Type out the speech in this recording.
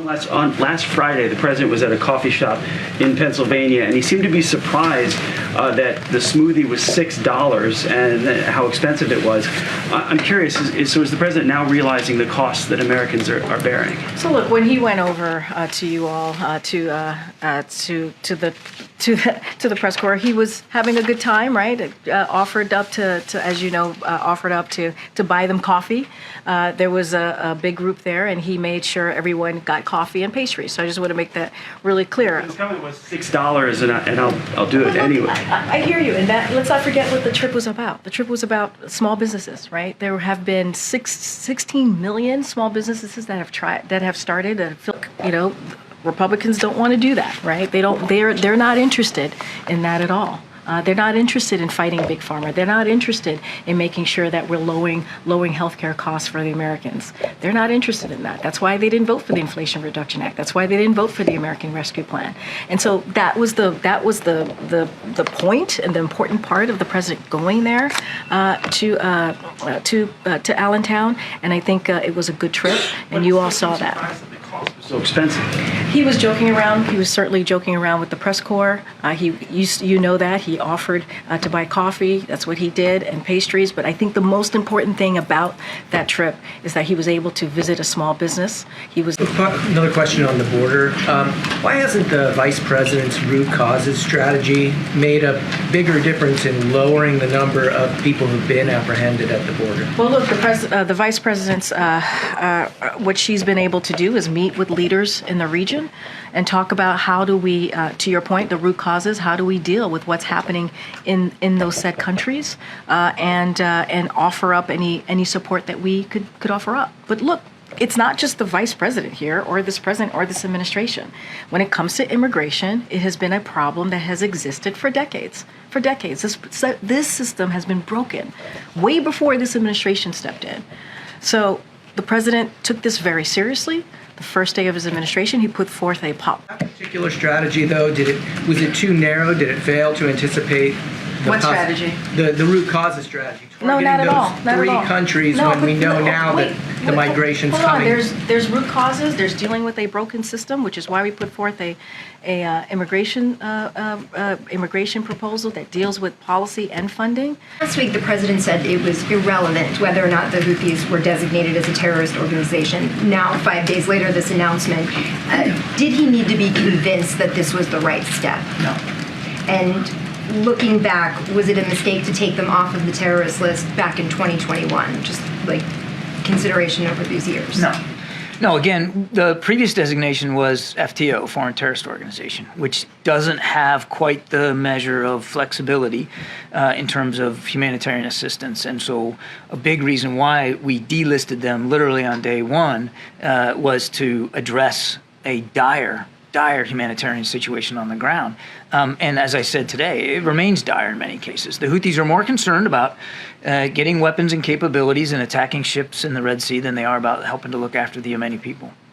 Last Friday, the president was at a coffee shop in Pennsylvania, and he seemed to be surprised that the smoothie was $6 and how expensive it was. I'm curious, so is the president now realizing the costs that Americans are bearing? So look, when he went over to you all to the press corps, he was having a good time, right? Offered up to as you know, offered up to buy them coffee. There was a big group there, and he made sure everyone got coffee and pastries. So I just want to make that really clear. His comment was $6, and I'll do it anyway. I hear you, and that let's not forget what the trip was about. The trip was about small businesses, right? There have been 16 million small businesses that have started. You know, Republicans don't want to do that, right? They're not interested in that at all. They're not interested in fighting Big Pharma. They're not interested in making sure that we're lowering healthcare costs for the Americans. They're not interested in that. That's why they didn't vote for the Inflation Reduction Act. That's why they didn't vote for the American Rescue Plan. And so that was the point and the important part of the president going there to Allentown. And I think it was a good trip, and you all saw that. So expensive. He was joking around. He was certainly joking around with the press corps. You know that he offered to buy coffee. That's what he did, and pastries. But I think the most important thing about that trip is that he was able to visit a small business. Another question on the border. Why hasn't the vice president's root causes strategy made a bigger difference in lowering the number of people who've been apprehended at the border? Well, look, the vice president's what she's been able to do is meet with leaders in the region and talk about how do we, to your point, the root causes, how do we deal with what's happening in those said countries, and offer up any support that we could offer up. But look, it's not just the vice president here or this president or this administration. When it comes to immigration, it has been a problem that has existed for decades. For decades, this system has been broken way before this administration stepped in. So the president took this very seriously. The first day of his administration, he put forth a That particular strategy, though, was it too narrow? Did it fail to anticipate what strategy? The root causes strategy. No, not at all. Not three at all. countries when we know now that the migration's coming. There's root causes. There's dealing with a broken system, which is why we put forth a immigration proposal that deals with policy and funding. Last week, the president said it was irrelevant whether or not the Houthis were designated as a terrorist organization. Now, 5 days later, this announcement, did he need to be convinced that this was the right step? No. And looking back, was it a mistake to take them off of the terrorist list back in 2021? Just like consideration over these years? No, again, the previous designation was FTO, Foreign Terrorist Organization, which doesn't have quite the measure of flexibility in terms of humanitarian assistance. And so a big reason why we delisted them literally on day one was to address a dire humanitarian situation on the ground. And as I said today, it remains dire in many cases. The Houthis are more concerned about getting weapons and capabilities and attacking ships in the Red Sea than they are about helping to look after the Yemeni people.